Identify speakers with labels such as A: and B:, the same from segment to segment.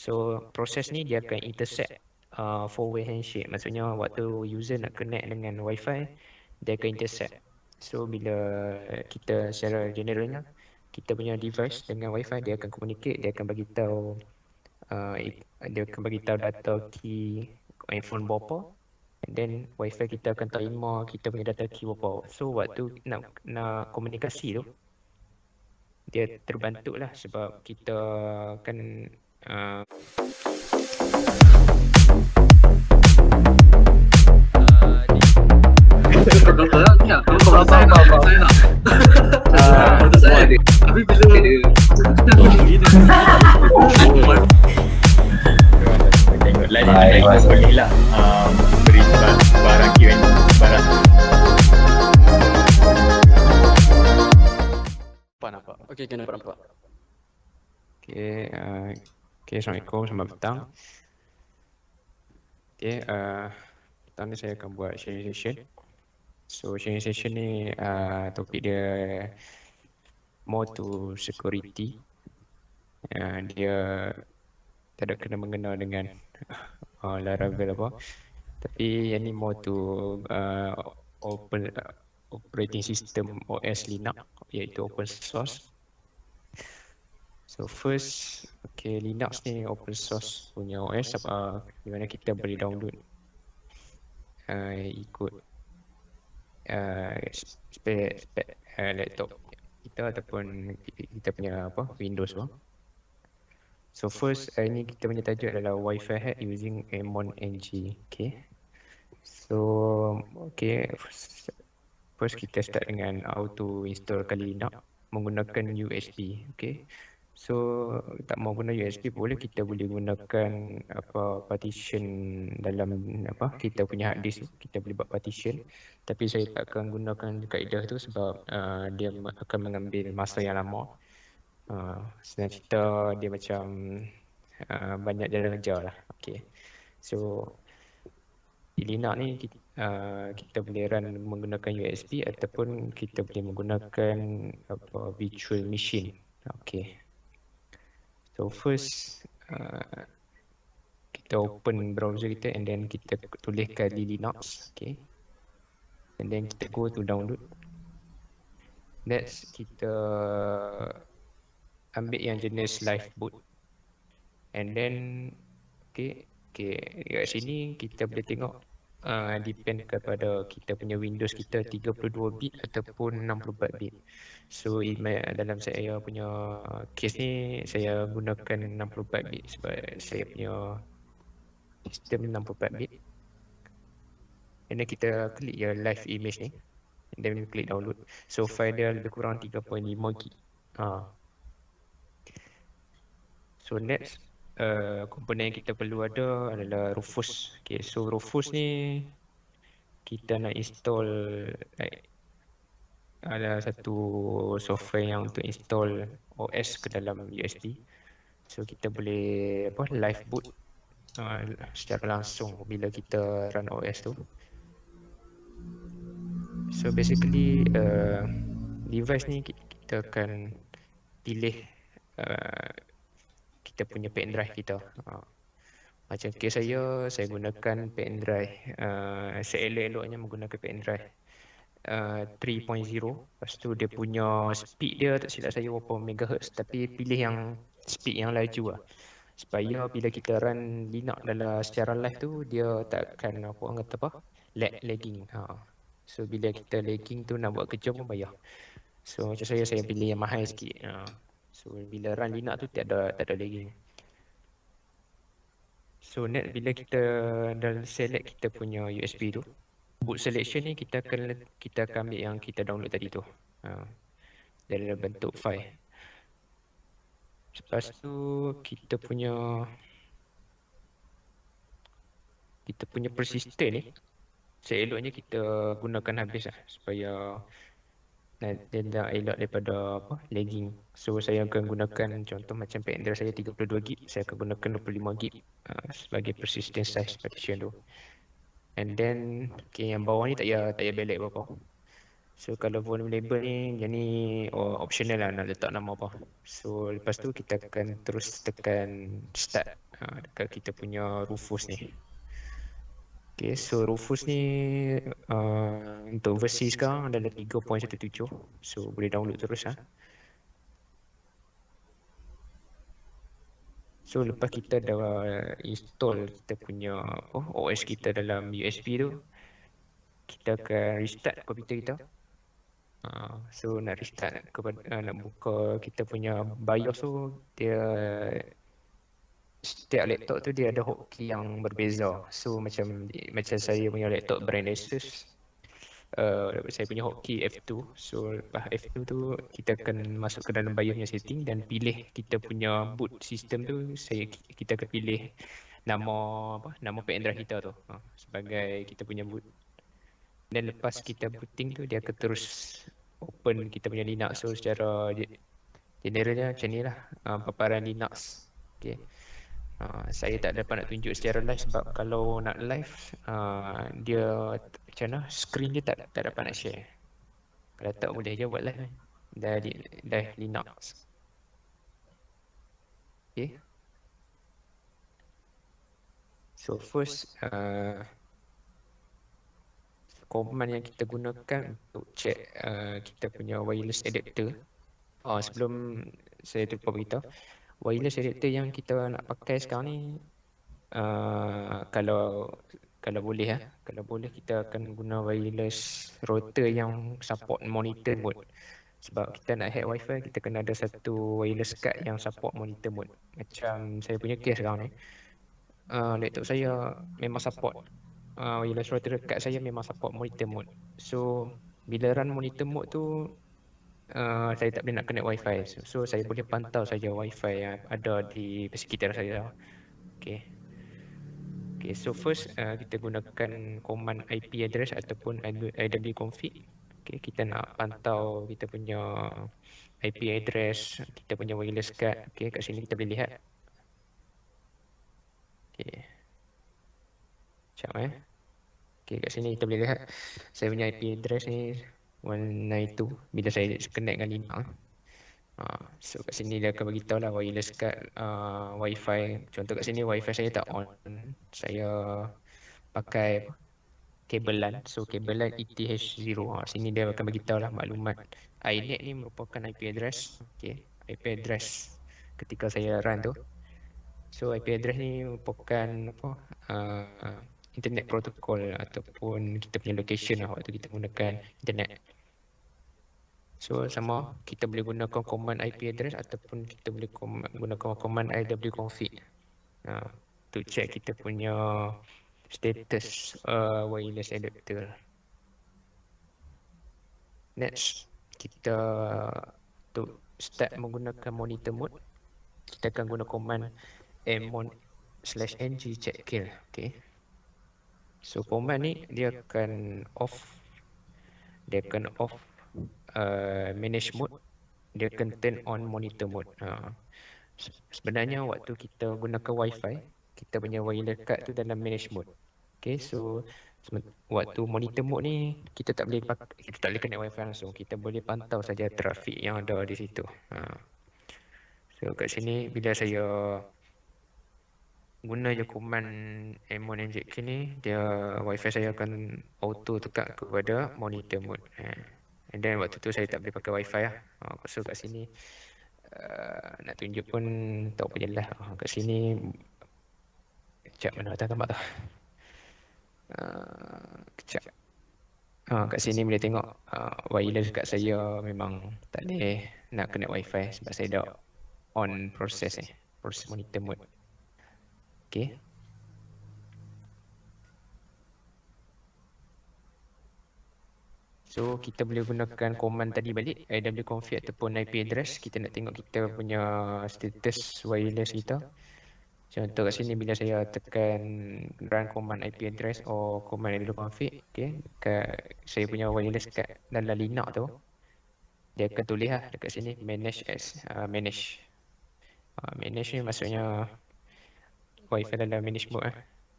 A: So proses ni dia akan intercept four-way handshake. Maksudnya waktu user nak connect dengan Wi-Fi, dia akan intercept. So bila kita secara generalnya, kita punya device dengan Wi-Fi, dia akan communicate, dia akan bagi tahu data key iPhone berapa, and then Wi-Fi kita akan terima kita punya data key berapa. So waktu nak komunikasi tu, dia terbantu lah sebab kita kan
B: Tapi bila dia
C: tengok lain boleh lah beri barang Q&A barang.
B: nampak. Okey, kena nampak.
A: Okay, Assalamualaikum, selamat petang. Okay, petang ni saya akan buat sharing session. So sharing session ni topik dia more to security. Dia tak ada kena mengena dengan Laravel apa. Tapi yang ni more to operating system OS Linux, iaitu open source. So first, okay, Linux ni open source punya OS di mana kita boleh download ikut spek laptop kita ataupun kita punya Windows . So first, ini kita punya tajuk adalah Wi-Fi hack using Amon NG. Okay. So okay, first kita start dengan auto install kali Linux menggunakan USB. Okay. So tak mau guna USB kita boleh gunakan partition dalam kita punya hard disk, kita boleh buat partition. Tapi saya tak akan gunakan kaedah tu sebab dia akan mengambil masa yang lama. Senang cerita dia macam banyak jalan kerja lah. Okay. So di Linux ni kita boleh run menggunakan USB ataupun kita boleh menggunakan virtual machine. Okay. So first kita open browser kita and then kita tuliskan di Linux. Okay. And then kita go to download. Next kita ambil yang jenis Lifeboat. And then okay, kat sini kita boleh tengok depend kepada kita punya Windows kita 32 bit ataupun 64 bit. So dalam saya punya case ni saya gunakan 64 bit sebab saya punya sistem 64 bit. And then kita klik je live image ni and then klik download. So file dia lebih kurang 3.5 gig. So next komponen yang kita perlu ada adalah Rufus. Okay, so Rufus ni kita nak install ada satu software yang untuk install OS ke dalam USB. So kita boleh live boot secara langsung bila kita run OS tu. So basically device ni kita akan pilih kita punya pen drive kita. Macam case saya gunakan pen drive seelok-eloknya menggunakan pen drive 3.0. Lepas tu dia punya speed dia tak silap saya berapa megahertz, tapi pilih yang speed yang laju lah, supaya bila kita run Linux dalam secara live tu dia tak akan lagging. So bila kita lagging tu nak buat kerja pun payah. So macam saya pilih yang mahal sikit. So bila run Linux tu tak ada lagging. So next bila kita dah select kita punya USB tu, boot selection ni kita akan ambil yang kita download tadi tu dalam bentuk file. Lepas tu kita punya persistent ni seeloknya kita gunakan habis lah supaya dia dah elak daripada lagging. So saya akan gunakan contoh macam pen drive saya 32 gig, saya akan gunakan 25 gig sebagai persistent size partition tu. And then yang bawah ni tak payah belek berapa. So kalau volume label ni yang ni optional lah nak letak nama apa. So lepas tu kita akan terus tekan start dekat kita punya Rufus ni. Okay, so Rufus ni untuk versi sekarang adalah 3.17. So boleh download terus So lepas kita dah install kita punya OS kita dalam USB tu, kita akan restart komputer kita. So nak restart nak buka kita punya BIOS tu, dia setiap laptop tu dia ada hotkey yang berbeza. So macam saya punya laptop brand Asus, saya punya hotkey F2. So lepas F2 tu kita akan masuk ke dalam BIOSnya setting dan pilih kita punya boot system tu. Kita akan pilih nama pen drive kita tu sebagai kita punya boot. Dan lepas kita booting tu dia akan terus open kita punya Linux. So secara generalnya macam ni lah paparan Linux. Okay. Saya tak dapat nak tunjuk secara live sebab kalau nak live dia macam mana screen dia tak dapat nak share. Kalau tak boleh je buat live dari Linux. Okay. So first command yang kita gunakan untuk check kita punya wireless adapter. Sebelum saya terlupa beritahu, wireless adapter yang kita nak pakai sekarang ni kalau boleh kita akan guna wireless router yang support monitor mode. Sebab kita nak hack wifi, kita kena ada satu wireless card yang support monitor mode. Macam saya punya case sekarang ni, laptop saya memang support wireless router card saya memang support monitor mode. So bila run monitor mode tu saya tak boleh nak connect wifi. So saya boleh pantau saja wifi yang ada di sekitar saya. Okay, so first kita gunakan command IP address ataupun iwconfig. Okay, kita nak pantau kita punya IP address, kita punya wireless card. Okay, kat sini kita boleh lihat. Okay, sekejap Okay, kat sini kita boleh lihat saya punya IP address ni 192 bila saya connect dengan Linux. So kat sini dia akan beritahu lah wireless card wifi. Contoh kat sini wifi saya tak on, saya pakai kabel LAN. So kabel LAN ETH0. Sini dia akan beritahu lah maklumat iNet ni merupakan IP address. Okay, IP address ketika saya run tu. So IP address ni merupakan internet protocol ataupun kita punya location lah waktu kita gunakan internet. So sama, kita boleh gunakan command IP address ataupun kita boleh gunakan command iwconfig untuk check kita punya status wireless adapter. Next, kita untuk start menggunakan monitor mode, kita akan guna command mmon/ng check kill. Okay. So command ni dia akan off manage mode, dia akan turn on monitor mode. Sebenarnya waktu kita gunakan wifi, kita punya wireless card tu dalam manage mode. Okay, so waktu monitor mode ni kita tak boleh connect wifi langsung, kita boleh pantau saja trafik yang ada di situ. So kat sini bila saya guna je command mmon/ng ni, dia wifi saya akan auto tukar kepada monitor mode. And then waktu tu saya tak boleh pakai wifi lah. So kat sini nak tunjuk pun tak apa jelas. Kat sini kejap mana tak nampak tu. Kejap. Kat sini boleh tengok wireless kat saya memang tak boleh nak connect wifi sebab saya dah on proses monitor mode. Okay. So kita boleh gunakan command tadi balik, iwconfig ataupun IP address. Kita nak tengok kita punya status wireless kita. Contoh kat sini bila saya tekan run command IP address atau command iwconfig, okay, saya punya wireless kat dalam Linux tu, dia akan tulis lah dekat sini manage manage. Manage ni maksudnya wifi dalam manage mode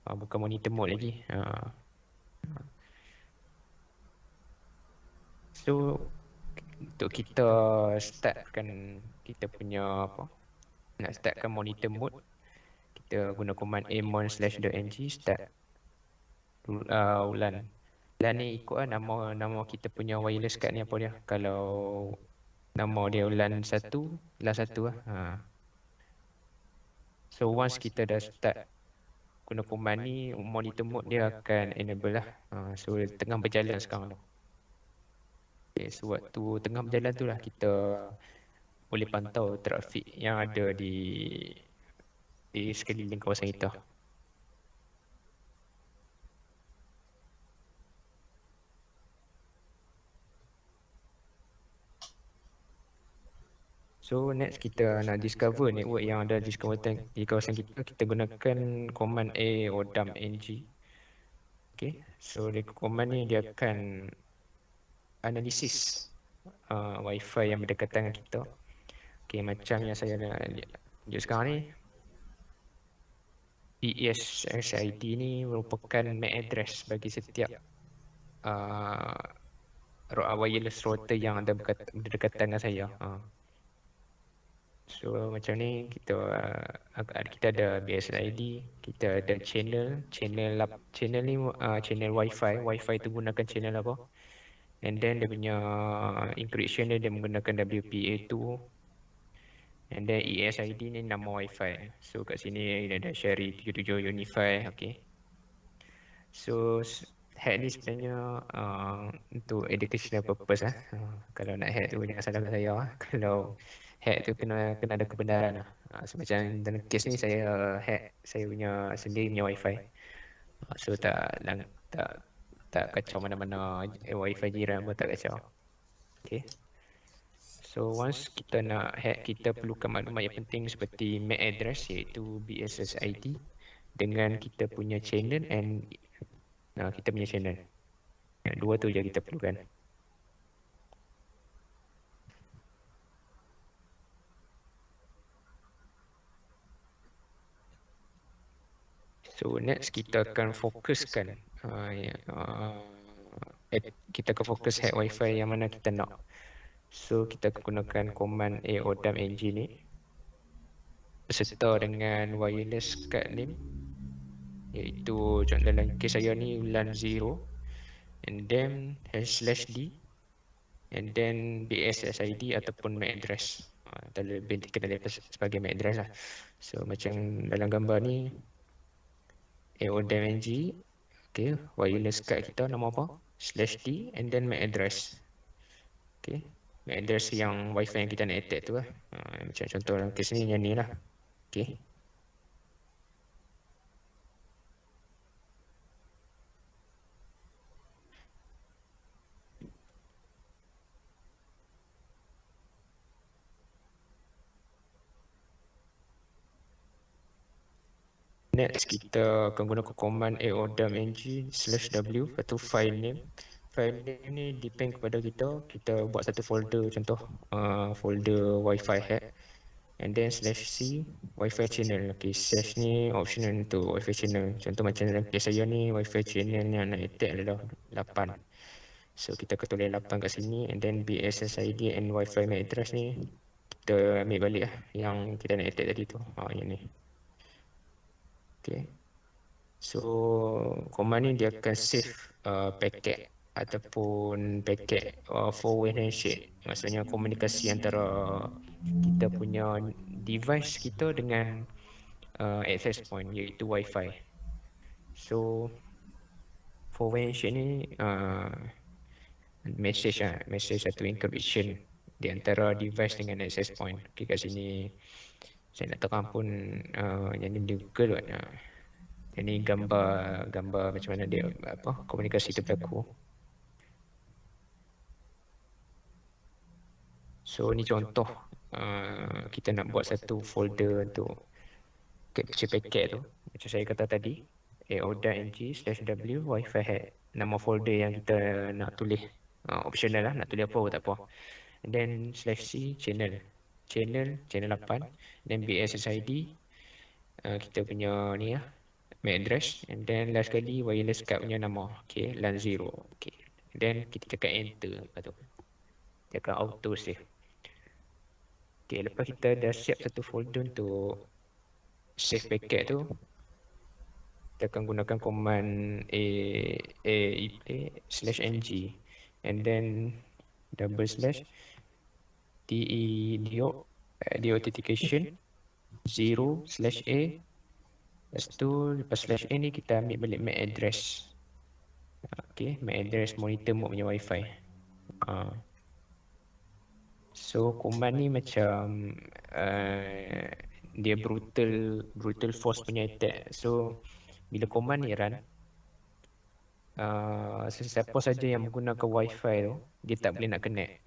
A: bukan monitor mode lagi. So untuk kita startkan kita punya nak startkan monitor mode, kita guna command amon/.ng start ulan. Dan ni ikut lah nama kita punya wireless card ni apa dia. Kalau nama dia ulan 1, ulan 1 lah. So once kita dah start guna command ni, monitor mode dia akan enable lah. So tengah berjalan sekarang tu. Okay, so waktu tengah berjalan tu lah kita boleh pantau trafik yang ada di sekeliling kawasan kita. So next kita nak discover network yang ada di kawasan kita. Kita gunakan command aodam.ng. Okay, so di command ni dia akan analisis wifi yang berdekatan dengan kita. Okay, macam yang saya nak tunjuk sekarang ni, BESSID ni merupakan MAC address bagi setiap wireless router yang ada berdekatan dengan saya. So macam ni kita ada BSID, kita ada channel ni channel wifi tu gunakan channel apa, and then dia punya encryption dia menggunakan WPA2, and then ESID ni nama wifi. So kat sini ada Sherry 77 Unify. Okay, so hack ni sebenarnya untuk educational purpose lah. Kalau nak hack tu jangan salahkan saya lah. Kalau hack tu kena ada kebenaran lah. So macam dalam kes ni saya hack saya punya sendiri punya wifi. So tak kacau mana-mana wifi jiran pun tak kacau. Okay. So once kita nak hack, kita perlukan maklumat yang penting seperti MAC address iaitu BSSID dengan kita punya channel and kita punya channel. Dua tu je kita perlukan. So next kita akan fokuskan kita akan fokus hack wifi yang mana kita nak. So kita akan gunakan command aodam.ng ni beserta dengan wireless card name, iaitu contoh dalam kes saya ni ulan 0, and then /d, and then BSSID ataupun MAC address. Lebih dikenal sebagai MAC address lah. So macam dalam gambar ni aodam.ng. Okay, wireless card kita nama apa? /d and then MAC address. Okay, MAC address yang wifi yang kita nak attack tu lah. Macam contoh dalam kes ni yang ni lah. Okay. Next kita akan gunakan command aodam.ng/w atau file name. File name ni depend kepada kita buat satu folder, contoh folder wifi hack, and then /c wifi channel. Okay, slash ni optional untuk wifi channel. Contoh macam dalam kes saya ni wifi channel yang nak attack adalah 8. So kita akan tulis 8 kat sini, and then BSSID and wifi MAC address ni kita ambil balik lah yang kita nak attack tadi tu. Yang ni. Okay. So command ni dia akan save paket ataupun paket four-way handshake. Maksudnya komunikasi antara kita punya device kita dengan access point iaitu wifi. So four-way handshake ni message atau encryption di antara device dengan access point. Okay, kat sini saya nak terang pun yang ni di Google kan. Yang ni gambar macam mana dia komunikasi tu berlaku. So ni contoh kita nak buat satu folder untuk capture paket tu. Macam saya kata tadi, aodam.ng/w wifi hack. Nama folder yang kita nak tulis optional lah, nak tulis apa tak apa. And then /c channel 8, then BSSID kita punya ni lah, MAC address, and then last kali wireless card punya nama. Okay, LAN 0. Okay, then kita tekan enter, lepas tu dia akan auto save. Okay, lepas kita dah siap satu folder untuk save packet tu, kita akan gunakan command /ng and then /de authentication 0/a. Lepas tu lepas /a ni kita ambil balik MAC address. Okay, MAC address monitor mode punya wifi. So command ni macam dia brutal force punya attack. So bila command ni run, sesiapa saja yang menggunakan wifi tu, dia tak boleh nak connect.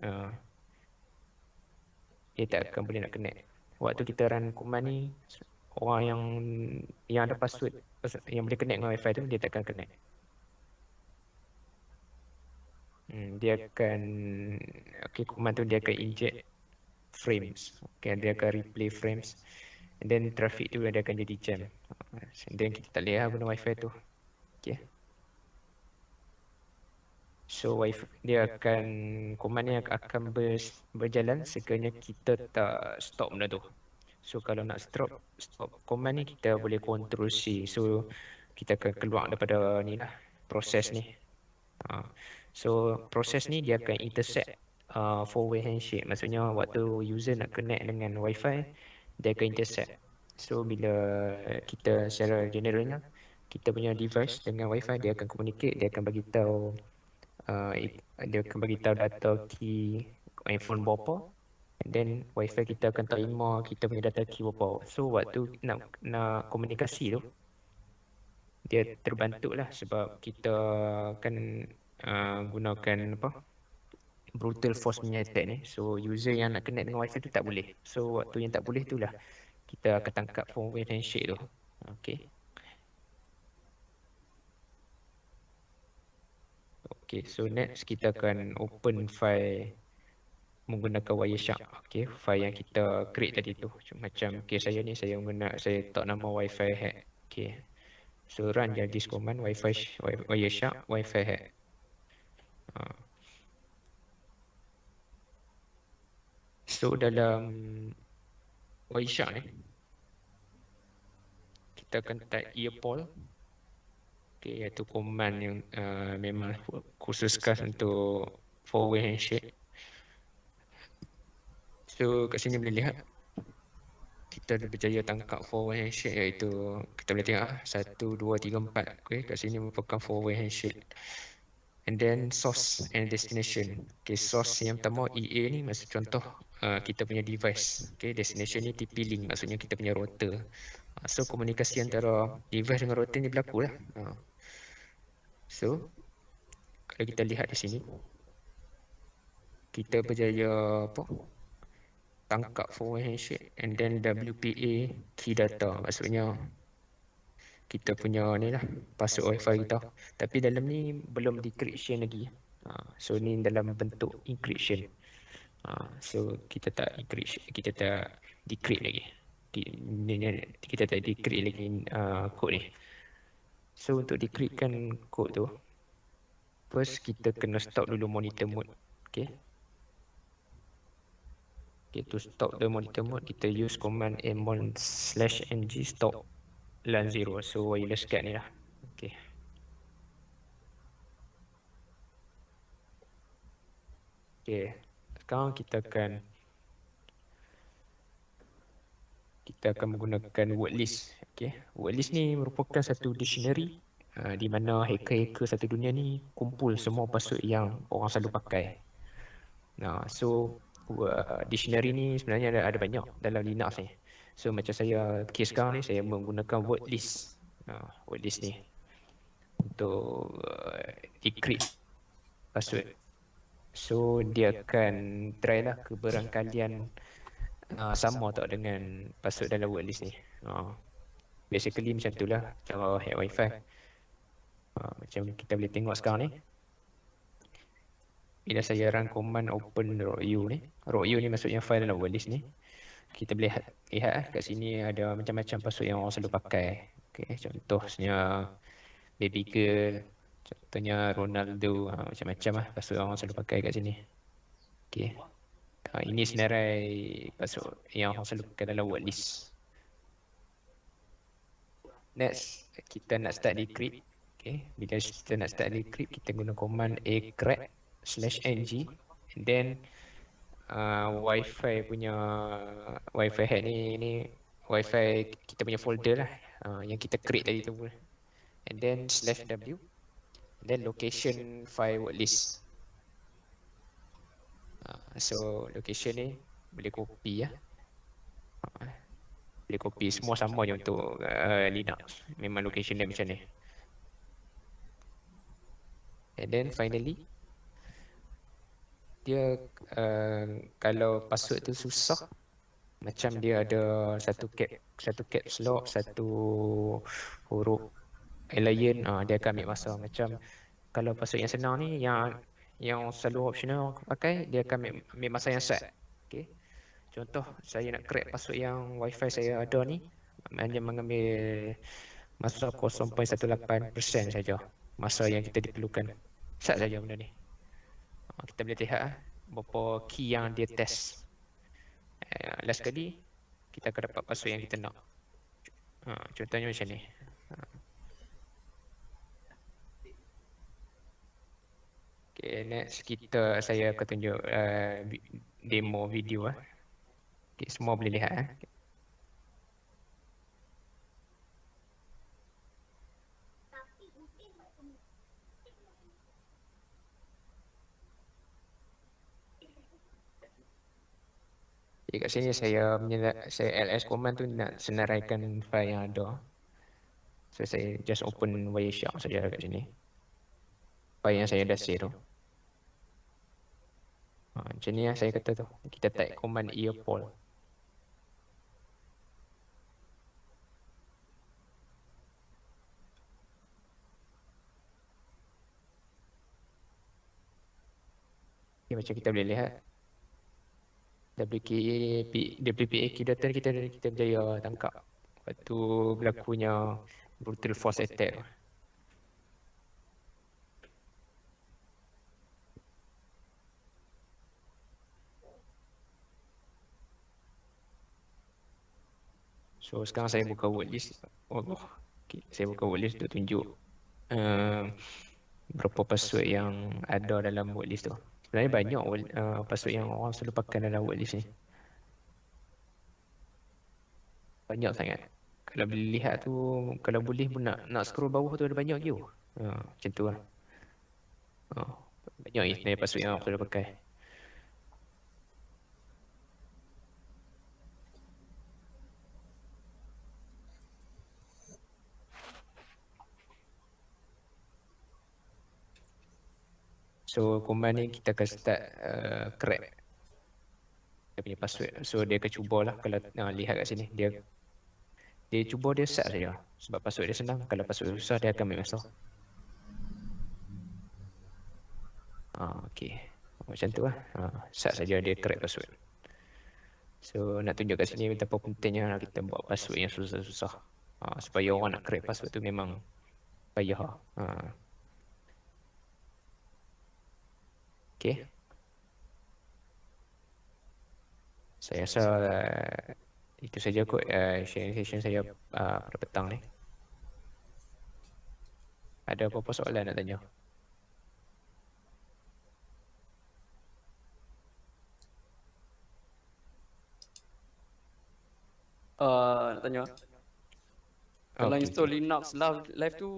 A: Dia tak akan boleh nak connect. Waktu kita run command ni, orang yang ada password yang boleh connect dengan wifi tu, dia tak akan connect. Dia akan, command tu dia akan inject frames. Dia akan replay frames. And then traffic tu dia akan jadi jam. And then kita tak boleh guna wifi tu. So wifi dia akan, command ni akan berjalan sekiranya kita tak stop benda tu. So kalau nak stop command ni, kita boleh control C. So kita akan keluar daripada ni lah, proses ni. So proses ni dia akan intercept four-way handshake. Maksudnya waktu user nak connect dengan wifi, dia akan intercept. So bila kita secara generalnya, kita punya device dengan wifi, dia akan communicate, dia akan bagi tahu data key handphone berapa, and then wifi kita akan terima kita punya data key berapa. So waktu nak komunikasi tu, dia terbantu lah sebab kita kan gunakan brutal force punya attack ni. So user yang nak connect dengan wifi tu tak boleh. So waktu yang tak boleh tu lah kita akan tangkap four-way handshake tu. Okay, so next kita akan open file menggunakan Wireshark. File yang kita create tadi tu. Macam case saya ni, saya tak nama wifi hack. So run je this command Wireshark wifi hack. So dalam Wireshark ni, kita akan type earpol. Iaitu command yang memang khususkan untuk four-way handshake. So kat sini boleh lihat kita dah berjaya tangkap four-way handshake, iaitu kita boleh tengok 1, 2, 3, 4. Kat sini merupakan four-way handshake. And then source and destination. Source yang pertama EA ni maksud contoh kita punya device. Destination ni TP-Link, maksudnya kita punya router. So komunikasi antara device dengan router ni berlaku lah. So kalau kita lihat di sini, kita berjaya tangkap four-way handshake and then WPA key data, maksudnya kita punya ni lah password wifi kita. Tapi dalam ni belum decryption lagi. So ni dalam bentuk encryption. So kita tak encryption, kita tak decrypt lagi. Kita tak decrypt lagi kod ni. So untuk decryptkan kod tu, first kita kena stop dulu monitor mode. To stop the monitor mode, kita use command mmon/ng stop LAN 0. So wireless guard ni lah. Sekarang kita akan menggunakan word list. Word list ni merupakan satu dictionary di mana hacker-hacker satu dunia ni kumpul semua password yang orang selalu pakai. So dictionary ni sebenarnya ada banyak dalam Linux ni. So macam saya case sekarang ni, saya menggunakan word list. Word list ni untuk decrypt password. So dia akan try lah keberangkalian sama tak dengan password dalam word list ni. Basically macam tu lah cara hack wifi. Macam kita boleh tengok sekarang ni, bila saya run command open rotu ni, rotu ni maksudnya file dalam word list ni, kita boleh lihat kat sini ada macam-macam password yang orang selalu pakai. Contohnya baby girl, contohnya Ronaldo, macam-macam lah password orang selalu pakai kat sini. Ini senarai password yang orang selalu pakai dalam word list. Next, kita nak start decrypt. Okay, bila kita nak start decrypt, kita guna command acrack/ng. And then wifi punya wifi hack ni wifi kita punya folder lah, yang kita create tadi tu. And then /w, and then location file word list. So location ni boleh copy lah. Boleh copy, semua sama je untuk Linux. Memang location dia macam ni. And then finally, dia kalau password tu susah, macam dia ada satu caps lock, satu huruf alien, dia akan ambil masa. Macam kalau password yang senang ni, yang selalu optional pakai, dia akan ambil masa yang set. Okay. Contoh, saya nak crack password yang wifi saya ada ni, hanya mengambil masa 0.18% saja, masa yang kita diperlukan. Sat saja benda ni. Kita boleh lihat berapa key yang dia test. Last kali, kita akan dapat password yang kita nak. Contohnya macam ni. Okay, next saya akan tunjuk demo video. Okay, semua boleh lihat. Okay, kat sini saya ls command tu nak senaraikan file yang ada. So saya just open Wireshark saja kat sini. File yang saya dah save tu. Macam ni lah saya kata tu. Kita type command earpol. Okay, macam kita boleh lihat, WPA key.data kita berjaya tangkap waktu berlakunya brutal force attack. So sekarang saya buka word list. Okay, saya buka word list untuk tunjuk berapa password yang ada dalam word list tu. Sebenarnya banyak password yang orang selalu pakai dalam word list ni. Banyak sangat. Kalau boleh lihat tu, kalau boleh pun nak scroll bawah tu ada banyak je. Macam tu lah. Banyak sebenarnya password yang orang selalu pakai. So command ni kita akan start crack dia punya password. So dia akan cubalah, kalau lihat kat sini, dia cuba dia set saja. Sebab password dia senang. Kalau password susah, dia akan ambil masa. Okay, macam tu lah. Set saja dia crack password. So nak tunjuk kat sini betapa pentingnya kita buat password yang susah-susah. Supaya orang nak crack password tu memang payah. Okay. Saya rasa itu saja kot sharing session saya pada petang ni. Ada apa-apa soalan nak tanya?
B: Nak tanya. Kalau install Linux live tu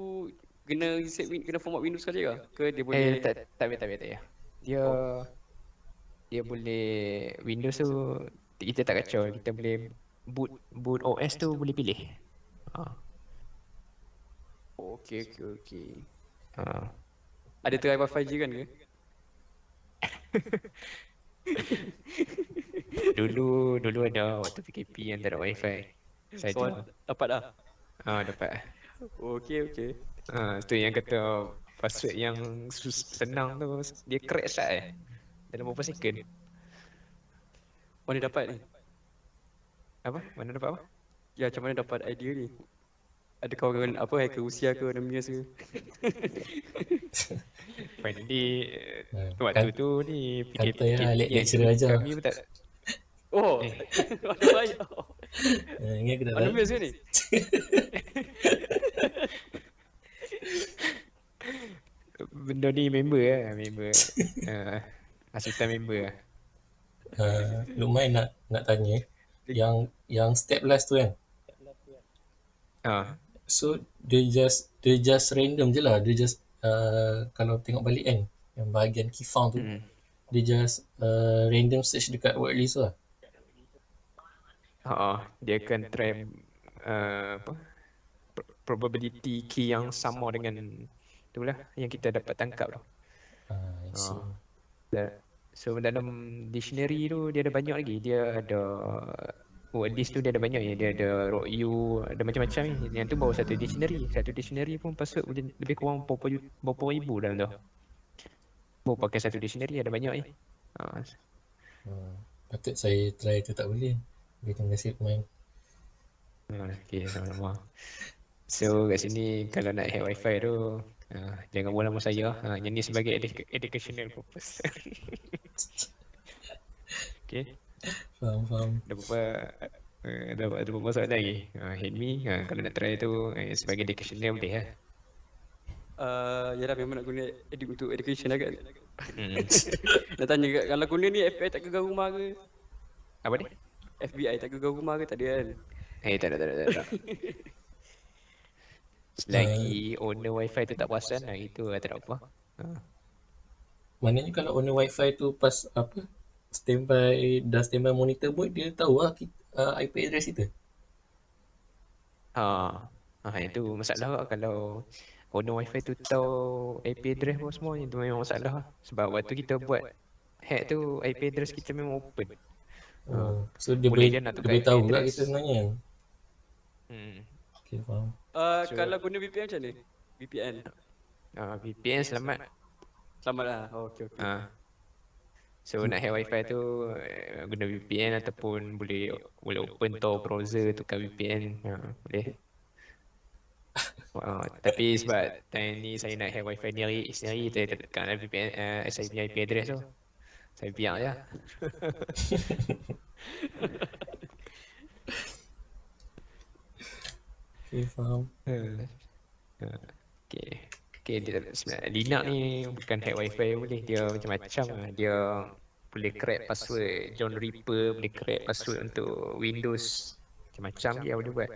B: kena format Windows saja ke? Ke dia boleh
A: tak payah. Dia boleh Windows tu kita tak kacau, kita boleh boot OS tu boleh pilih.
B: Okey. Ada try Wi-Fi je kan ke?
A: Dulu ada waktu PKP yang tak ada Wi-Fi.
B: So, dapat dah?
A: Dapat.
B: Okey.
A: Tu yang kata password yang senang tu dia crack start dalam beberapa second.
B: Mana dapat ni?
A: Apa? Mana dapat apa?
B: Ya, macam mana dapat idea ni? Ada kawan hacker Rusia ke namanya ke?
A: Finally waktu tu ni
D: kata lecturer aja.
A: Kami pun tak.
B: Mana bayar?
D: Ini aku dah
B: Mana best ke ni?
A: benda ni member asutan member lah.
D: Lumayan nak tanya. Yang step last tu kan. So dia just random je lah. Dia just kalau tengok balik kan, yang bahagian key found tu, dia just random search dekat word list tu lah.
A: Dia akan try probability key yang sama dengan itulah yang kita dapat tangkap tu.
D: I see.
A: So dalam dictionary tu dia ada banyak lagi. Dia ada word list tu dia ada banyak ya. Dia ada rock you, ada macam-macam ni. Yang tu baru satu dictionary. Satu dictionary pun pasal lebih kurang berapa ribu dalam tu. Baru pakai satu dictionary ada banyak ni.
D: Patut saya try tu, tak boleh. Terima kasih pemain.
A: Okay, sama-sama. So kat sini kalau nak hack wifi tu jangan buat nama saya. Yang ni sebagai educational purpose. Okay.
D: Faham.
A: Dapat berapa soalan lagi. Hit me. Kalau nak try tu sebagai educational boleh lah.
B: Yalah memang nak guna untuk education lah kan. Nak tanya kat, kalau guna ni FBI tak gegau rumah ke?
A: Apa ni?
B: FBI tak gegau rumah ke? Tak ada kan?
A: Tak ada. Selagi owner wifi tu tak perasan itu tak ada apa.
D: Maknanya kalau owner wifi tu pas standby monitor mode, dia tahu lah IP address kita.
A: Itu masalah lah. Kalau owner wifi tu tahu IP address pun semua, itu memang masalah lah. Sebab waktu kita buat hack tu IP address kita memang open.
D: So dia boleh tahu pula kita sebenarnya. Okay, faham.
B: Kalau guna VPN macam ni? VPN?
A: VPN selamat
B: lah. Okay.
A: So nak hack wifi tu guna VPN ataupun boleh open Tor browser tukar VPN. Boleh. Tapi sebab time ni saya nak hack wifi ni sendiri, saya tekan VPN saya punya IP address tu. Saya biar je.
D: Okay, faham.
A: Okay, sebenarnya Linux ni bukan hack wifi boleh. Dia macam-macam lah. Dia boleh crack password John Ripper, boleh crack password untuk Windows. Macam-macam dia boleh buat.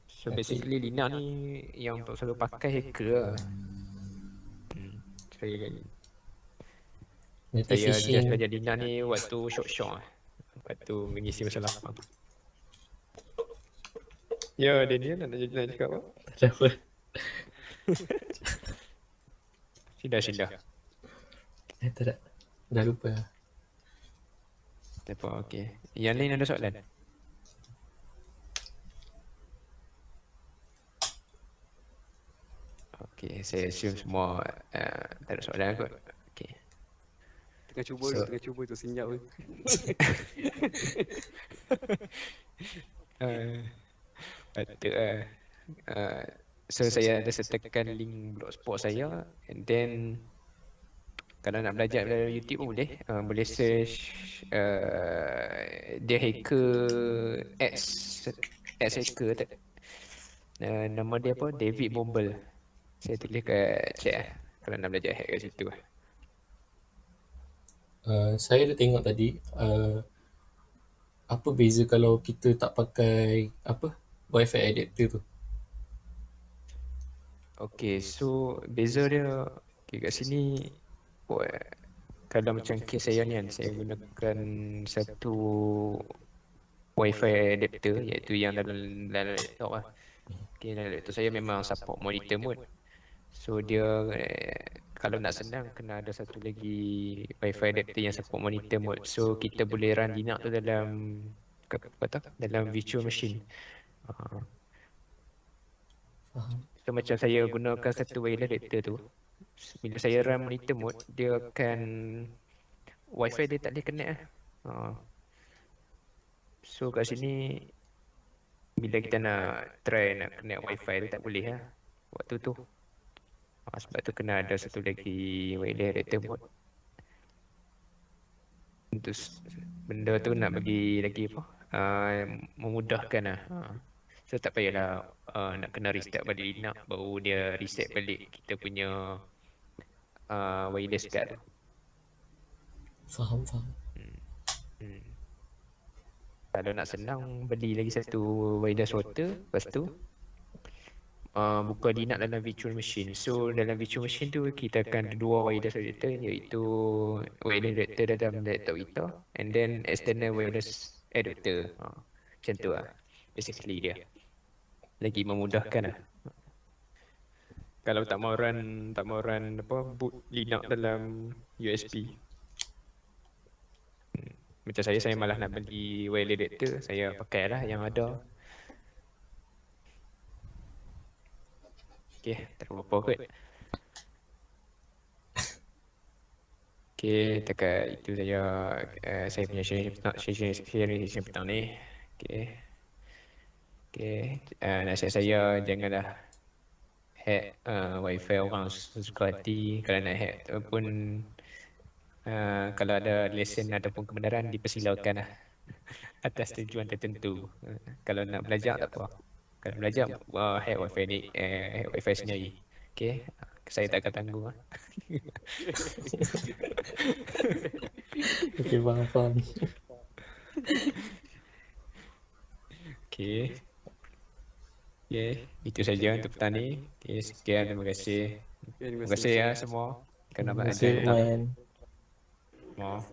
A: So basically Linux ni yang selalu pakai hacker lah. Saya belajar Linux ni waktu syok-syok lah. Waktu mengisi masa lapang. Ya, Daniel nak cakap apa?
D: Tak apa.
A: Sila.
D: Tak ada. Dah lupa.
A: Tak apa, okey. Yang lain ada soalan? Okey, saya assume semua tak ada soalan kot. Okey.
B: Tengah cuba tu senyap pun.
A: Patut lah. So saya ada sertakan link blogspot saya, and then kalau nak belajar dari YouTube pun boleh. Boleh search dia hacker X hacker. Nama dia apa? David Bombel. Saya tulis kat chat lah kalau nak belajar hack kat situ lah.
D: Saya dah tengok tadi apa beza kalau kita tak pakai Wi-Fi adapter tu.
A: Okay, so beza dia kat sini kalau macam kes saya ni kan, saya gunakan satu Wi-Fi adapter iaitu yang dalam laptop lah. Okay, dalam laptop saya memang support monitor mode. So dia kalau nak senang kena ada satu lagi Wi-Fi adapter yang support monitor mode. So kita boleh run Linux tu dalam virtual machine. So macam saya gunakan satu wireless adapter tu, bila saya run monitor mode, dia akan Wi-Fi dia tak boleh connect lah. So kat sini bila kita nak try nak connect Wi-Fi tu tak boleh lah waktu tu. Sebab tu kena ada satu lagi wireless adapter mode. Untuk benda tu nak bagi lagi memudahkan lah. So tak payahlah nak kena restart balik Linux baru dia reset balik kita punya wireless card tu.
D: Faham.
A: Hmm. Kalau nak senang, beli lagi satu wireless router. Lepas tu buka Linux dalam virtual machine. So dalam virtual machine tu kita akan ada dua wireless router, iaitu wireless router dalam laptop kita and then external wireless adapter. Macam tu lah basically dia. Lagi memudahkan lah. Kalau tak mau run boot Linux dalam USB. Macam saya malah nak beli wireless adapter, saya pakailah yang ada. Okay, tak ada apa-apa kot. Okay, dekat itu saja saya punya sharing petang ni. Okay, nasihat saya janganlah hack wifi orang sesuka hati. Kalau nak hack ataupun kalau ada lesen ataupun kebenaran, dipersilakan lah atas tujuan tertentu. Kalau nak belajar tak apa. Kalau belajar hack wifi ni, hack wifi sendiri. Okay, saya tak akan tangguh.
D: Okay, faham.
A: Okay, itu saja untuk petang ni. Okay, sekian, terima kasih. Terima kasih ya semua kerana
D: Terima kasih,
A: datang.
D: Umayan.
A: Maaf.